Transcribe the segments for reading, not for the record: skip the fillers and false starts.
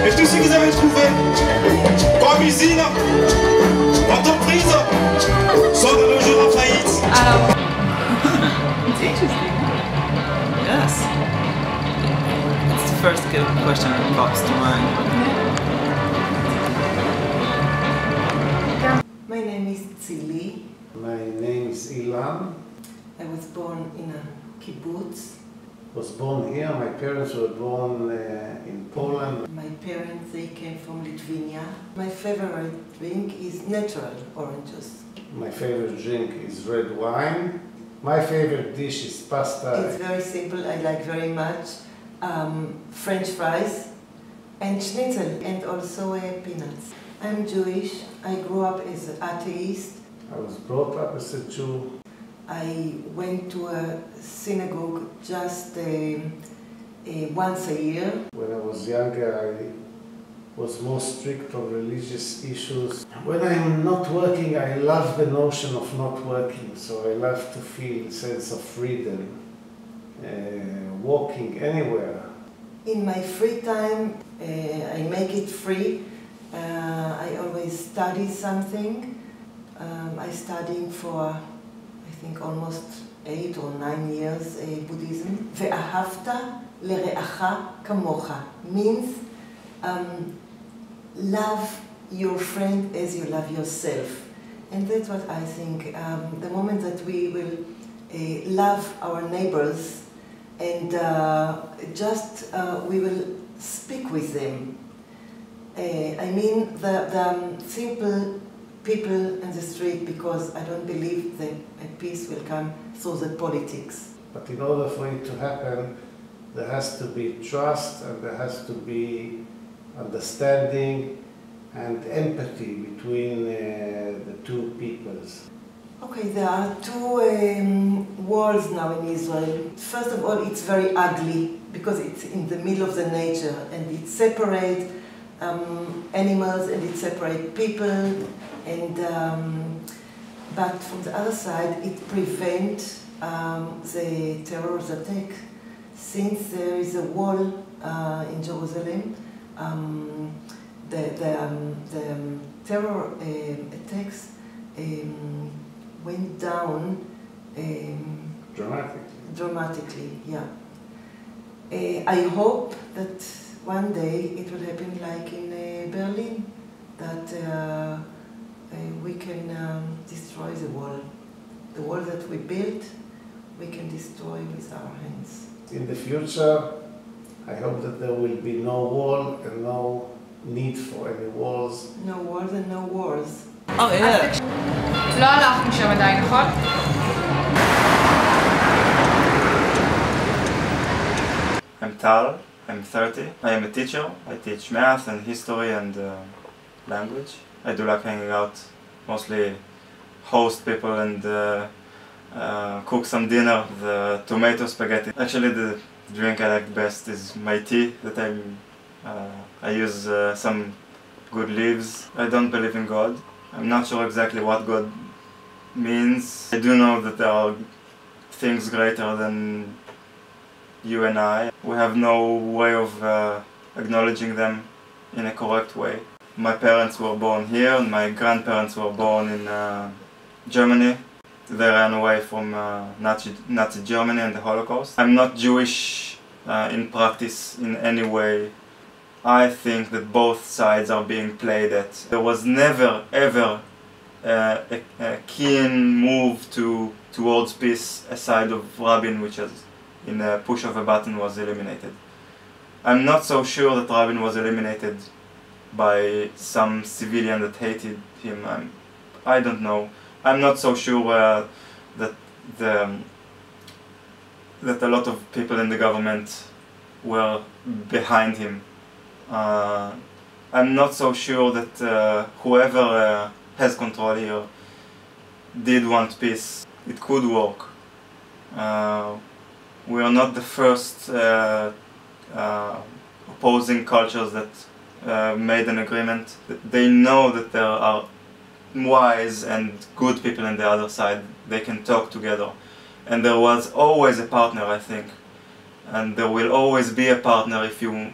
Et tous ceux qu'ils avaient trouvé comme usine, entreprise, sont de nos jours en faillite. It's interesting. Yes. It's the first good question that pops to mind. My name is Tzili. My name is Ilan. I was born in a kibbutz. Was born here. My parents were born in Poland. My parents, they came from Lithuania. My favorite drink is natural orange juice. My favorite drink is red wine. My favorite dish is pasta. It's very simple, I like very much. French fries and schnitzel and also peanuts. I'm Jewish. I grew up as an atheist. I was brought up as a Jew. I went to a synagogue just once a year. When I was younger, I was more strict on religious issues. When I'm not working, I love the notion of not working, so I love to feel a sense of freedom, walking anywhere. In my free time, I make it free. I always study something. I'm studying for, I think, almost 8 or 9 years Buddhism. Ve'ahavta lere'acha kamocha means love your friend as you love yourself. And that's what I think. The moment that we will love our neighbors and we will speak with them. I mean the simple people in the street, because I don't believe that peace will come through the politics. But in order for it to happen, there has to be trust and there has to be understanding and empathy between the two peoples. Okay, there are two wars now in Israel. First of all, it's very ugly because it's in the middle of the nature and it separates animals and it separates people. And but from the other side, it prevents the terrorist attack. Since there is a wall in Jerusalem, the terror attacks went down dramatically. Yeah. I hope that one day it will happen like in Berlin, that we can destroy the wall. The wall that we built, we can destroy with our hands. In the future, I hope that there will be no wall and no need for any walls. No walls and no wars. Oh yeah. לא הלכנו שם עדיין, נכון? I'm Tal, I'm 30. I am a teacher. I teach math and history and language. I do like hanging out, mostly host people and cook some dinner, the tomato spaghetti. Actually the drink I like best is my tea that I use some good leaves. I don't believe in God. I'm not sure exactly what God means. I do know that there are things greater than you and I. We have no way of acknowledging them in a correct way. My parents were born here and my grandparents were born in Germany. They ran away from Nazi Germany and the Holocaust. I'm not Jewish in practice in any way. I think that both sides are being played at. There was never ever a keen move towards peace aside of Rabin, which is in a push of a button was eliminated. I'm not so sure that Rabin was eliminated by some civilian that hated him. I don't know. I'm not so sure that a lot of people in the government were behind him. I'm not so sure that whoever has control here did want peace. It could work. We are not the first opposing cultures that made an agreement. They know that there are wise and good people on the other side. They can talk together. And there was always a partner, I think. And there will always be a partner if you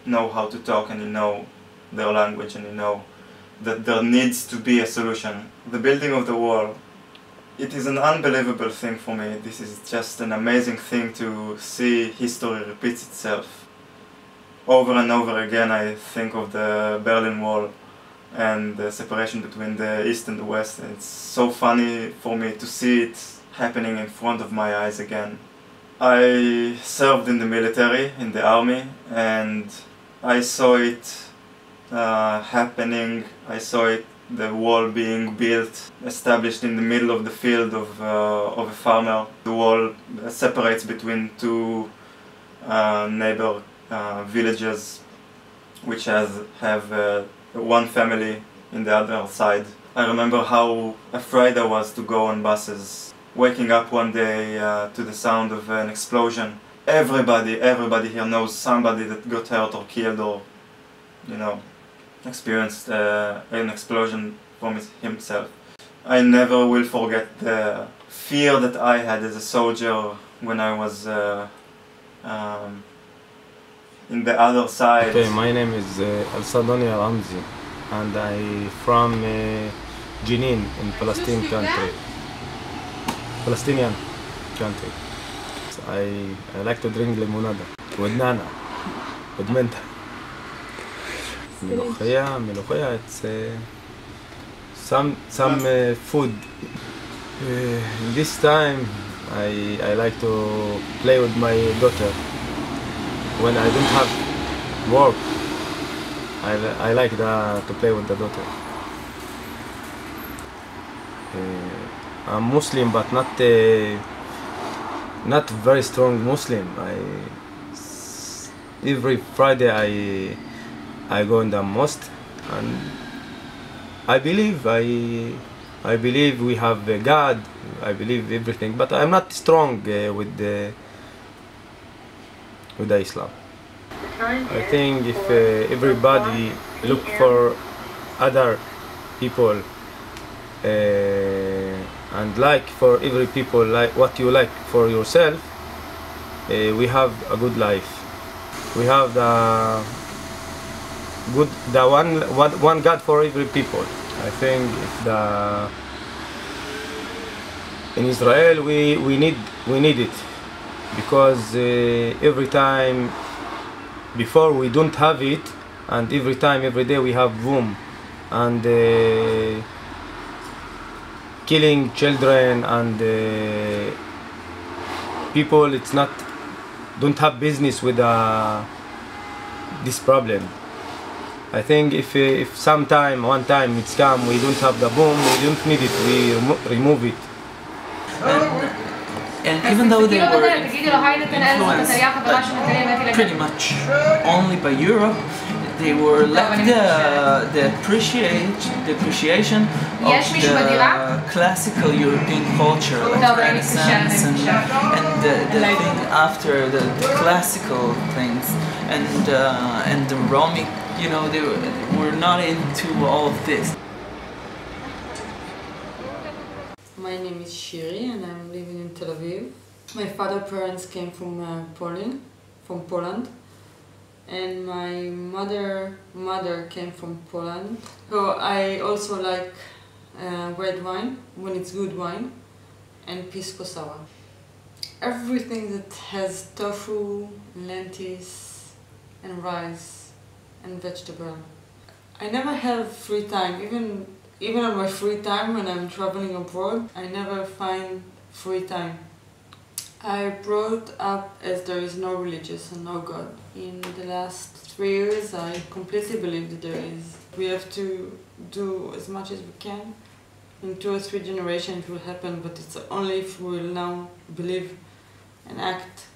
know how to talk and you know their language and you know that there needs to be a solution. The building of the wall, it is an unbelievable thing for me. This is just an amazing thing to see history repeats itself. Over and over again I think of the Berlin Wall and the separation between the East and the West. And it's so funny for me to see it happening in front of my eyes again. I served in the military, in the army, and I saw it happening. I saw it, the wall being built, established in the middle of the field of a farmer. The wall separates between two neighbor villages, which have one family in the other side. I remember how afraid I was to go on buses. Waking up one day to the sound of an explosion. Everybody here knows somebody that got hurt or killed or, experienced an explosion from himself. I never will forget the fear that I had as a soldier when I was in the other side. Okay, my name is Al-Sadani Al-Amzi and I'm from Jenin in Palestinian country. I like to drink limonada with nana, with menta. Melochia, it's some food. This time I like to play with my daughter. When I don't have work, I like to play with the daughter. I'm Muslim, but not very strong Muslim. Every Friday I go in the mosque, and I believe we have a God. I believe everything, but I'm not strong with the Islam. I think if everybody look for other people and like for every people like what you like for yourself, we have a good life. We have the one God for every people. I think if in Israel we need it, because every time before we don't have it, and every day we have boom and killing children and people. It's not don't have business with this problem. I think if one time it's come, we don't have the boom, we don't need it, we remove it. And even though they were influenced pretty much only by Europe, they were left the appreciation of the classical European culture, like Renaissance and the thing after the classical things, and the Romic, they were not into all of this. My name is Shiri and I'm living in Tel Aviv. My father's parents came from Poland, and my mother came from Poland. So I also like red wine, when it's good wine, and pisco sour. Everything that has tofu, lentils, and rice, and vegetable. I never have free time, even on my free time when I'm traveling abroad, I never find free time. I brought up as there is no religious and no God. In the last 3 years I completely believe that there is. We have to do as much as we can. In 2 or 3 generations it will happen, but it's only if we will now believe and act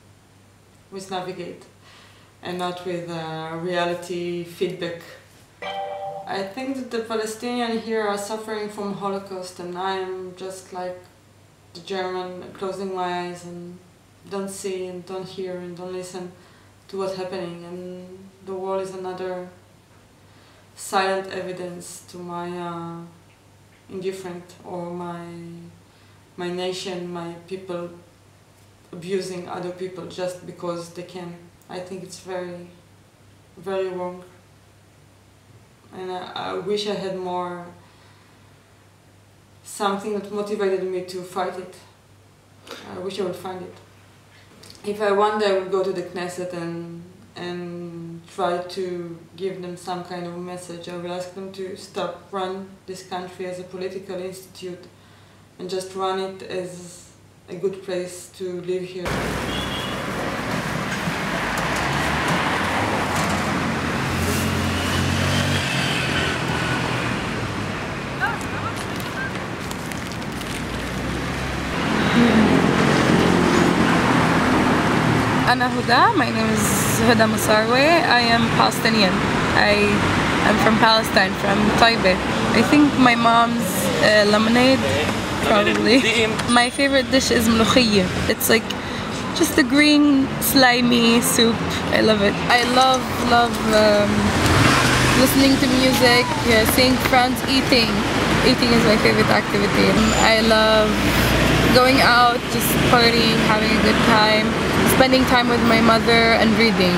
with navigate and not with reality feedback. I think that the Palestinians here are suffering from Holocaust, and I'm just like the German, closing my eyes and don't see and don't hear and don't listen to what's happening, and the wall is another silent evidence to my indifferent or my nation, my people abusing other people just because they can. I think it's very, very wrong. And I wish I had more, something that motivated me to fight it. I wish I would find it. If I one day would go to the Knesset and try to give them some kind of message, I will ask them to stop run this country as a political institute and just run it as a good place to live here. Ana Huda, my name is Huda Musarwe. I am Palestinian. I am from Palestine, from Taibeh. I think my mom's lemonade, probably. My favorite dish is mlokhiyya. It's like just a green, slimy soup. I love it. I love listening to music, seeing friends eating. Eating is my favorite activity. I love going out, just partying, having a good time, spending time with my mother and reading.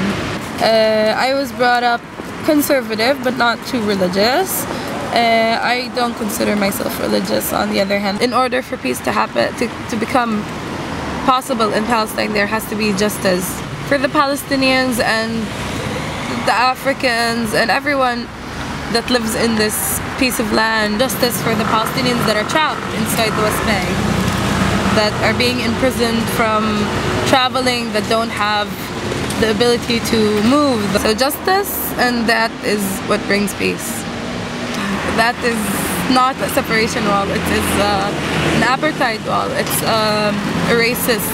I was brought up conservative but not too religious. I don't consider myself religious on the other hand. In order for peace to happen, to become possible in Palestine, there has to be justice for the Palestinians and the Africans and everyone that lives in this piece of land. Justice for the Palestinians that are trapped inside the West Bank, that are being imprisoned from traveling, that don't have the ability to move. So justice, and that is what brings peace. That is not a separation wall, it is an apartheid wall. It's a racist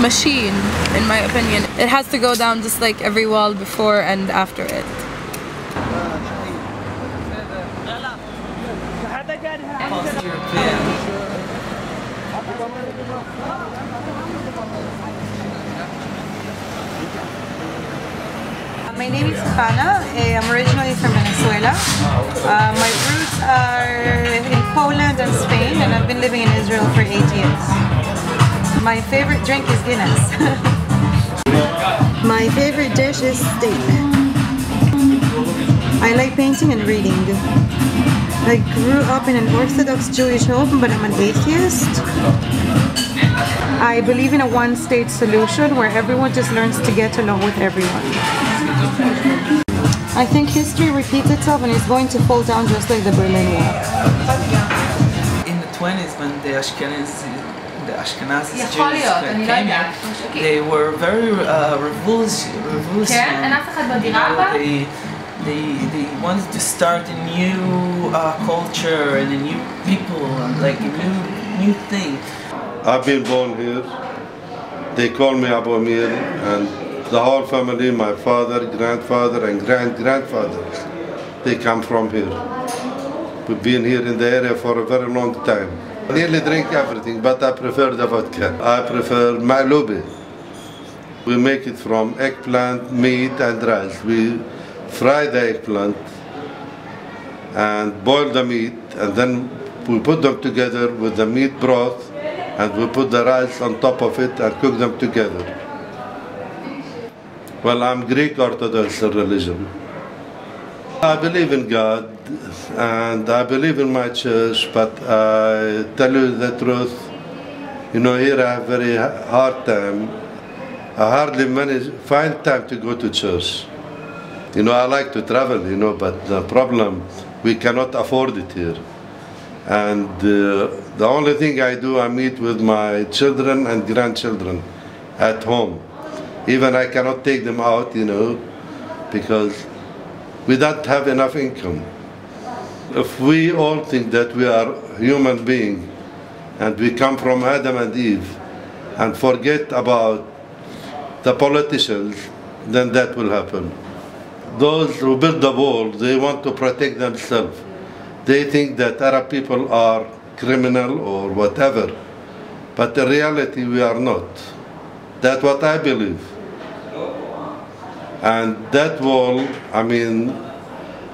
machine, in my opinion. It has to go down just like every wall before and after it. My name is Hannah. I'm originally from Venezuela. My roots are in Poland and Spain, and I've been living in Israel for 8 years. My favorite drink is Guinness. My favorite dish is steak. I like painting and reading. I grew up in an Orthodox Jewish home, but I'm an atheist. I believe in a one-state solution where everyone just learns to get along with everyone. I think history repeats itself and it's going to fall down just like the Berlin Wall. In the 20s, when the Ashkenazi Jews came here, they were very revolutionary. They wanted to start a new culture and a new people, like a new thing. I've been born here. They call me Abu Amir, and the whole family, my father, grandfather, and grandfather, they come from here. We've been here in the area for a very long time. I nearly drink everything, but I prefer the vodka. I prefer ma'lubi. We make it from eggplant, meat, and rice. We fry the eggplant and boil the meat, and then we put them together with the meat broth, and we put the rice on top of it and cook them together. Well, I'm Greek Orthodox religion. I believe in God and I believe in my church, but I tell you the truth, you know, here I have a very hard time. I hardly find time to go to church. You know, I like to travel, you know, but the problem, we cannot afford it here. And the only thing I do, I meet with my children and grandchildren at home. Even I cannot take them out, you know, because we don't have enough income. If we all think that we are human beings and we come from Adam and Eve and forget about the politicians, then that will happen. Those who build the wall, they want to protect themselves. They think that Arab people are criminal or whatever, but in reality we are not. That's what I believe. And that wall, I mean,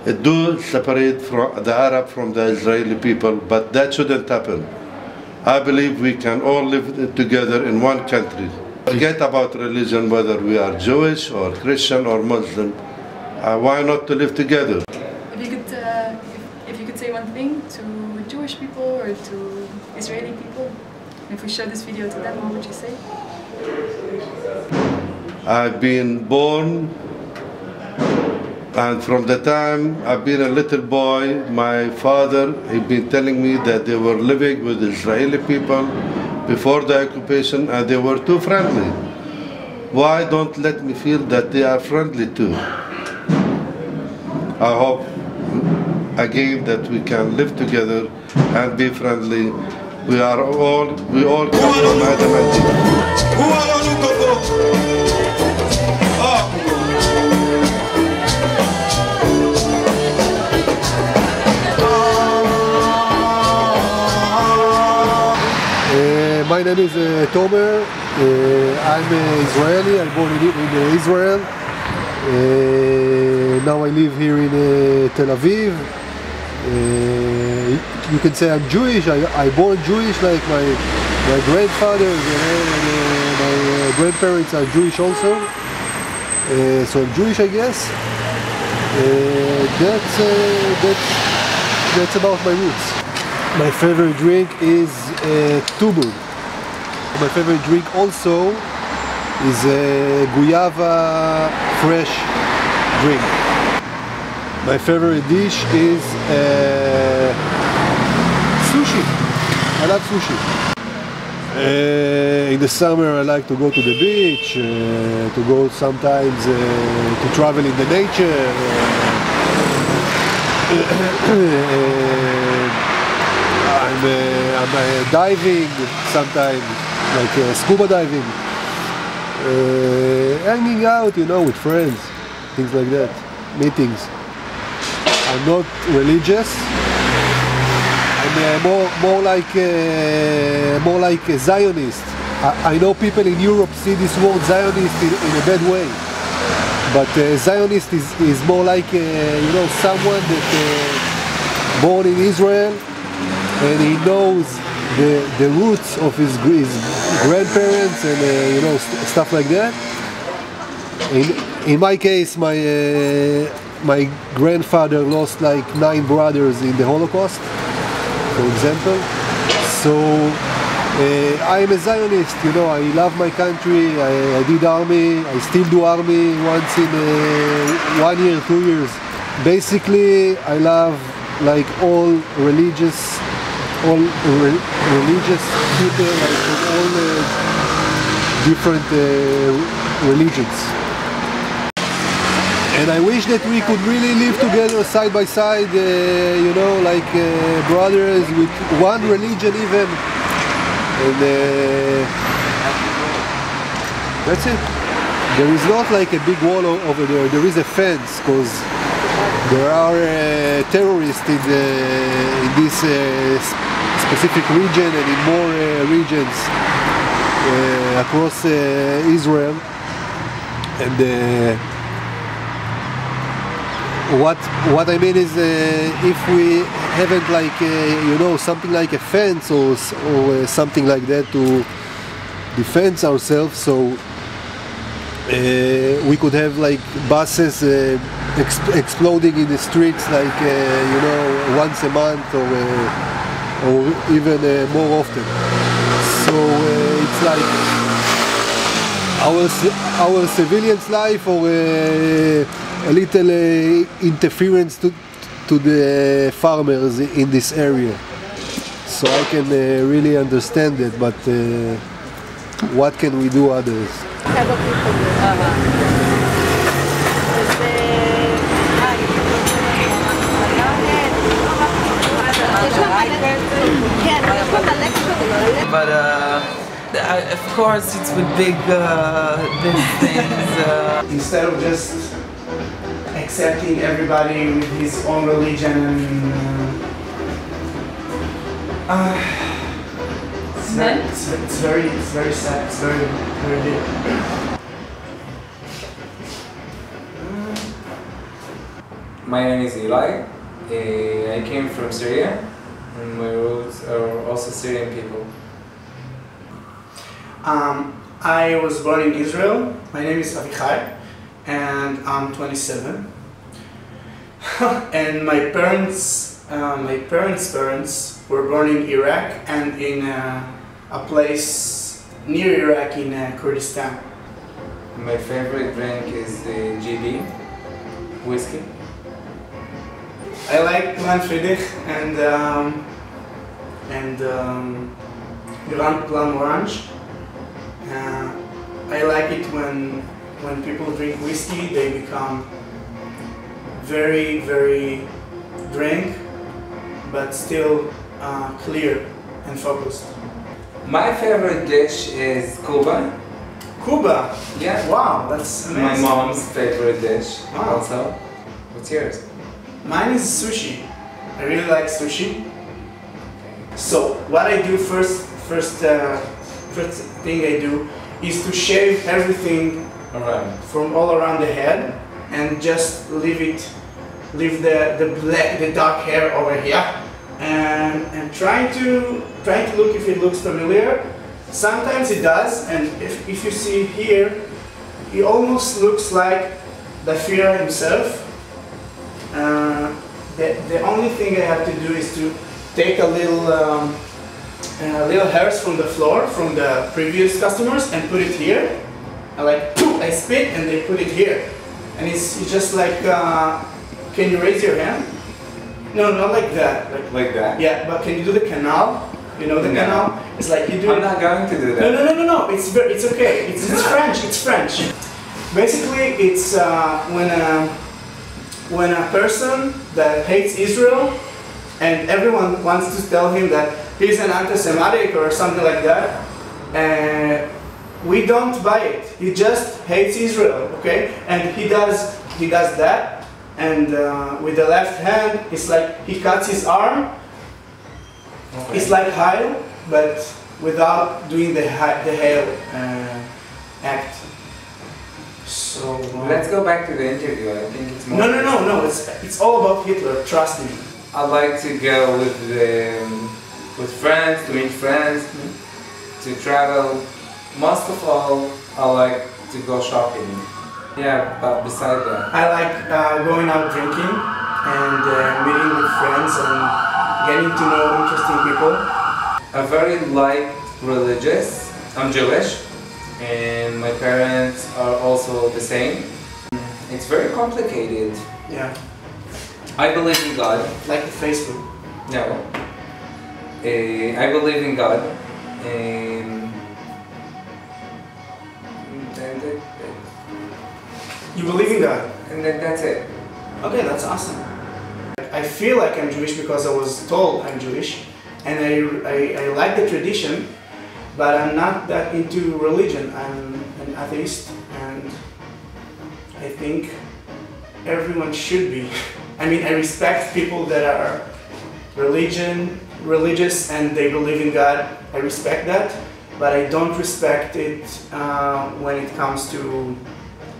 do separate from the Arab from the Israeli people, but that shouldn't happen. I believe we can all live together in one country. Forget about religion, whether we are Jewish or Christian or Muslim. Why not to live together? If you could say one thing to Jewish people or to Israeli people, if we show this video to them, what would you say? I've been born, and from the time I've been a little boy, my father, he'd been telling me that they were living with Israeli people before the occupation and they were too friendly. Why don't let me feel that they are friendly too? I hope again that we can live together and be friendly. We all come from Adam and Eve. My name is Tomer. I'm Israeli. I'm born in Israel. Now I live here in Tel Aviv. You can say I'm Jewish. I born Jewish, like my grandfather and my grandparents are Jewish also. So I'm Jewish, I guess. That's about my roots. My favorite drink is Tubur. My favorite drink also is guava fresh drink. My favorite dish is sushi. I love sushi. In the summer I like to go to the beach, to go sometimes to travel in the nature. I'm diving sometimes, like scuba diving, hanging out, you know, with friends, things like that, meetings. I'm not religious. I'm more like a Zionist. I know people in Europe see this word Zionist in a bad way, but Zionist is more like you know, someone that born in Israel and he knows the roots of his grandparents and you know, stuff like that. In my case, my grandfather lost like 9 brothers in the Holocaust, for example. So I am a Zionist, you know, I love my country. I did army, I still do army once in 1 year, 2 years. Basically, I love like all religious people, like from all different religions. And I wish that we could really live together side by side, you know, like brothers with one religion even. And that's it. There is not like a big wall over there. There is a fence because there are terrorists in this specific region and in more regions across Israel. And what I mean is, if we haven't like you know, something like a fence or something like that to defend ourselves, so we could have like buses exploding in the streets, like you know, once a month or even more often. So it's like our civilians' life, or a little interference to the farmers in this area. So I can really understand it, but what can we do others? But of course it's with big things. Instead of just accepting everybody with his own religion, and it's very sad. It's very deep. My name is Eli. I came from Syria, and my roots are also Syrian people. I was born in Israel. My name is Avichai, and I'm 27. And my parents' parents were born in Iraq and in a place near Iraq in Kurdistan. My favorite drink is the GB, whiskey. I like Glenfiddich and Grand Plan Orange. I like it when people drink whiskey, they become very, very drunk, but still clear and focused. My favorite dish is Cuba. Cuba? Yeah. Wow, that's amazing. My mom's favorite dish also. What's yours? Mine is sushi. I really like sushi. So what I do first thing I do is to shave everything from all around the head and just leave the dark hair over here and trying to look if it looks familiar. Sometimes it does, and if you see here, he almost looks like the Führer himself. The only thing I have to do is to take a little hairs from the floor from the previous customers and put it here. I spit and they put it here, and it's just like. Can you raise your hand? No, not like that. Like that? Yeah, but can you do the canal? You know the canal? It's like you do. I'm not going to do that. No. It's okay. It's French. It's French. Basically, it's when a person that hates Israel and everyone wants to tell him that he's an anti-Semitic or something like that, we don't buy it. He just hates Israel, okay? And he does that. And with the left hand, it's like he cuts his arm. Okay. It's like Heil, but without doing the Heil act. So let's go back to the interview. I think it's more. No. It's all about Hitler. Trust me. I like to go with friends, to meet friends, to travel. Most of all, I like to go shopping. Yeah, but beside that, I like going out drinking and meeting with friends and getting to know interesting people. I'm very religious. I'm Jewish, and my parents are also the same. It's very complicated. Yeah. I believe in God. Like the Facebook. No. I believe in God. You believe in God? And that's it. Okay, that's awesome. I feel like I'm Jewish because I was told I'm Jewish, and I like the tradition, but I'm not that into religion. I'm an atheist, and I think everyone should be. I mean, I respect people that are religious and they believe in God. I respect that, but I don't respect it when it comes to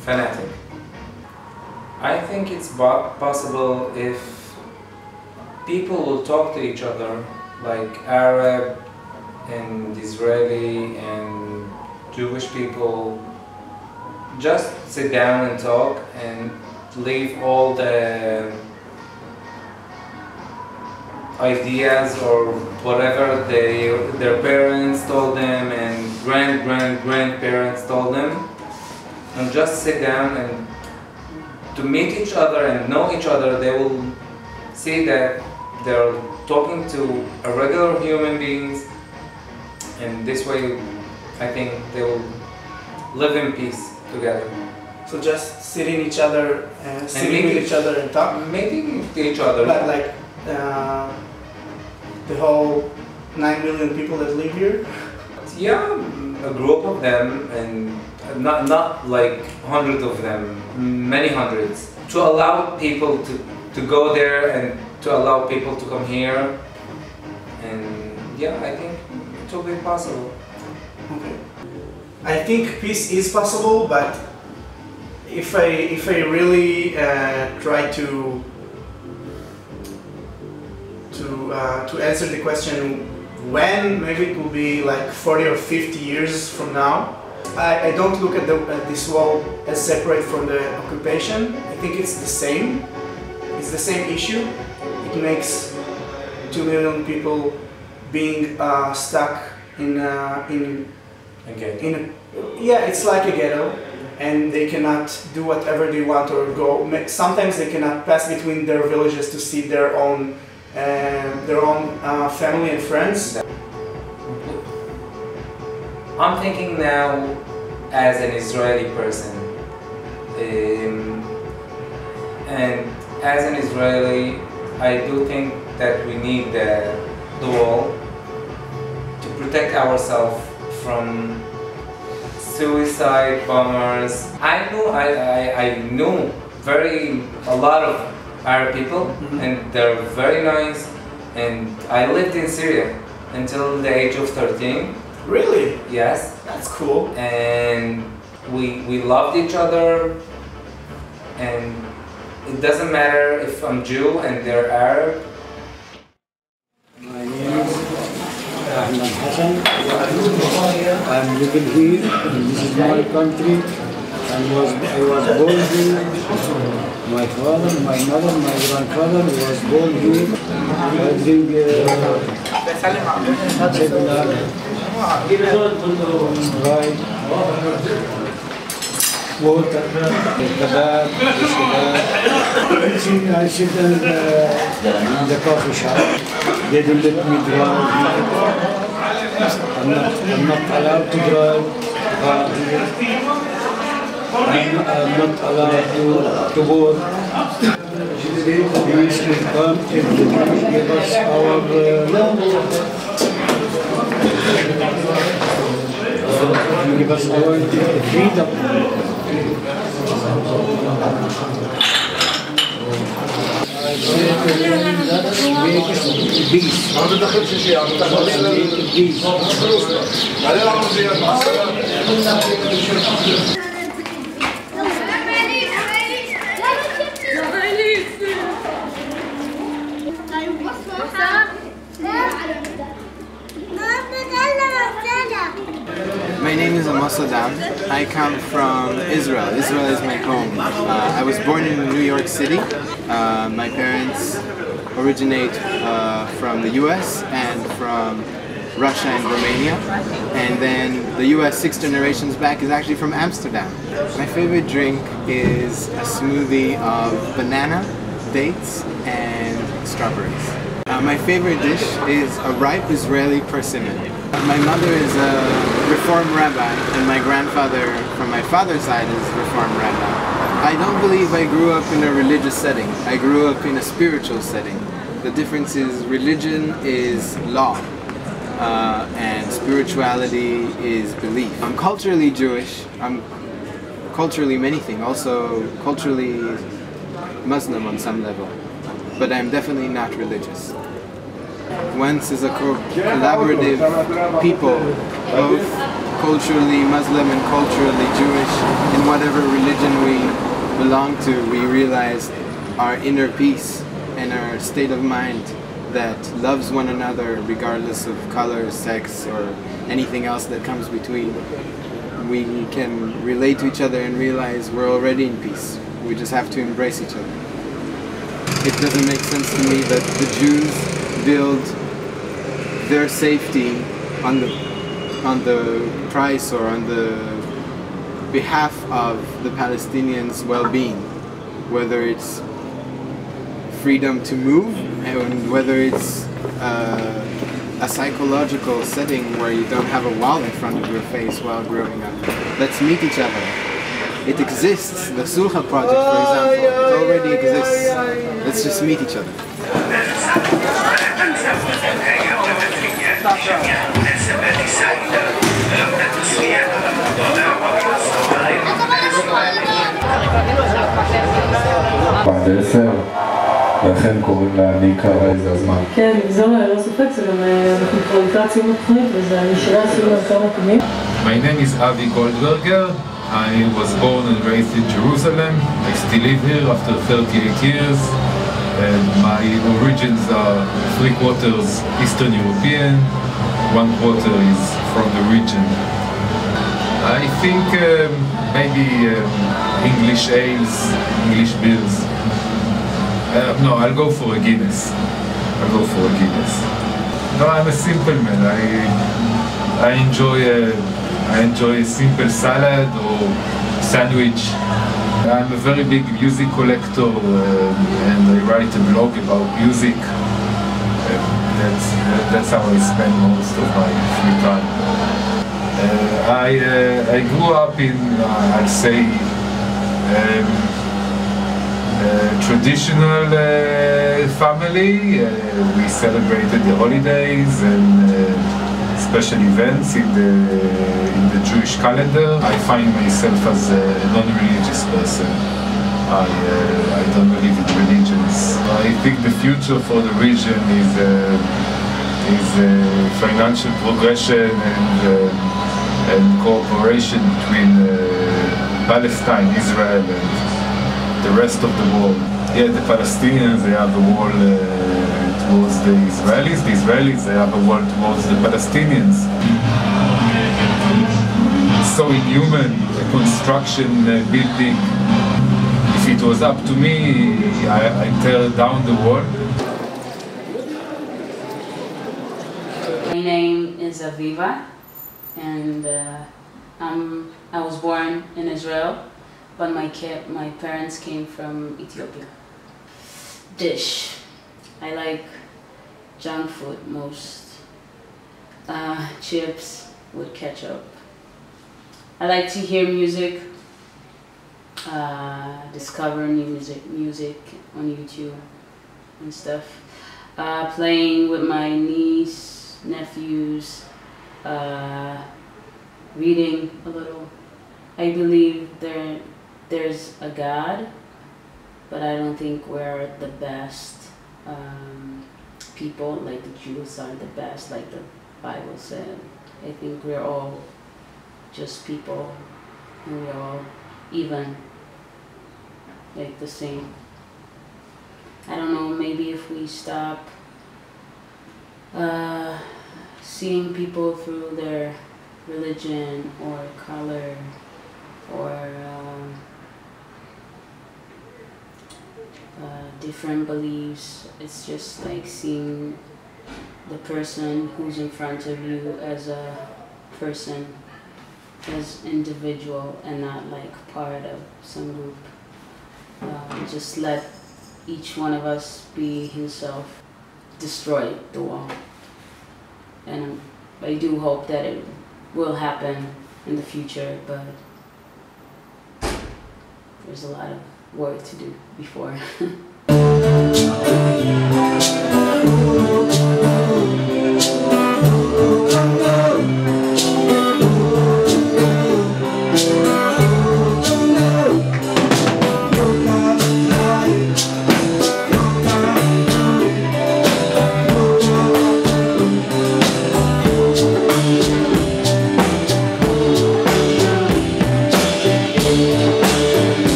fanatic. I think it's possible if people will talk to each other, like Arab and Israeli and Jewish people, just sit down and talk and leave all the ideas or whatever their parents told them and grandparents told them, and just sit down and to meet each other and know each other. They will see that they're talking to a regular human beings, and this way I think they will live in peace together. So just sitting with each other and talk? Meeting each other. But like the whole 9 million people that live here? Yeah, a group of them, and not like hundreds of them, many hundreds. To allow people to go there and to allow people to come here. And yeah, I think it will be possible. Okay. I think peace is possible, but if I really try to to answer the question when. Maybe it will be like 40 or 50 years from now. I don't look at this wall as separate from the occupation. I think it's the same. It's the same issue. It makes 2 million people being stuck in a yeah, it's like a ghetto, and they cannot do whatever they want or go. Sometimes they cannot pass between their villages to see their own family and friends. I'm thinking now as an Israeli person, and as an Israeli, I do think that we need the wall to protect ourselves from suicide bombers. I knew a lot of Arab people, and they're very nice. And I lived in Syria until the age of 13. Really? Yes. That's cool. And we loved each other, and it doesn't matter if I'm Jew and they're Arab. My name is Ahmed Hassan. I'm living here, and this is my country. I was born here. My father, my mother, my grandfather was born here. I drink right, water, kebab, I sit in the coffee shop. They don't let me drive. I'm not allowed to drive. I'm not allowed to board. Jewish will come if the Jewish give us our land. Give us our freedom. My name is Amos Adam. I come from Israel. Israel is my home. I was born in New York City. My parents originate from the US and from Russia and Romania. And then the US 6 generations back is actually from Amsterdam. My favorite drink is a smoothie of banana, dates, and strawberries. My favorite dish is a ripe Israeli persimmon. My mother is a Reform rabbi, and my grandfather from my father's side is Reform rabbi. I don't believe I grew up in a religious setting. I grew up in a spiritual setting. The difference is religion is law, and spirituality is belief. I'm culturally Jewish. I'm culturally many things. Also culturally Muslim on some level. But I'm definitely not religious. Once is a collaborative people, both culturally Muslim and culturally Jewish. In whatever religion we belong to, we realize our inner peace and our state of mind that loves one another regardless of color, sex, or anything else that comes between. We can relate to each other and realize we're already in peace. We just have to embrace each other. It doesn't make sense to me that the Jews build their safety on the price or on the behalf of the Palestinians' well-being, whether it's freedom to move and whether it's a psychological setting where you don't have a wall in front of your face while growing up. Let's meet each other. It exists. The Sulha project, for example, it already exists. Let's just meet each other. בעד 10, ולכן קוראים לה ניקה רייז הזמן. כן, זה לא ספק, זה גם אנחנו כבר לקראת סיום התוכנית, וזה נשארה סיום על כמה פעמים. My name is Avi Goldberger. I was born and raised in Jerusalem. I still live here after 38 years. My origins are 3/4 Eastern European, 1/4 is from the region. I think maybe English ales, English beers. No, I'll go for a Guinness. No, I'm a simple man. I enjoy a simple salad or sandwich. I'm a very big music collector and I write a blog about music. That's how I spend most of my free time. I grew up in, I'd say, traditional family. We celebrated the holidays and special events in the Jewish calendar. I find myself as a non-religious person. I don't believe in religions. I think the future for the region is financial progression and cooperation between Palestine, Israel, and the rest of the world. Yeah, the Palestinians, they have a wall towards the Israelis. The Israelis, they have a wall towards the Palestinians. It's so inhuman, the construction, building. If it was up to me, I'd tear down the wall. My name is Aviva, and I was born in Israel, but my parents came from Ethiopia. Dish. I like junk food most. Chips with ketchup. I like to hear music, discover new music on YouTube and stuff. Playing with my niece, nephews, reading a little. I believe there's a God, but I don't think we're the best people, like the Jews are the best, like the Bible said. I think we're all just people, and we're all even, like the same. I don't know, maybe if we stop seeing people through their religion or color or different beliefs. It's just like seeing the person who's in front of you as a person, as individual, and not like part of some group. Just let each one of us be himself, destroy the wall. And I do hope that it will happen in the future, but there's a lot of work to do before.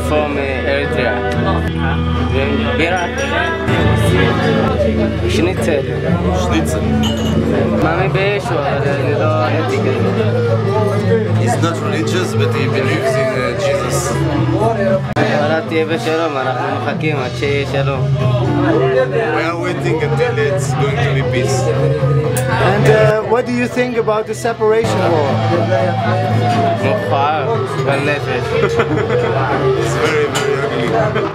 From Eritrea. Bira. Schnitzel. Mami Besho, He's not religious, but he believes in Jesus. We are waiting until it's going to be peace. And what do you think about the separation war? It's very, very ugly.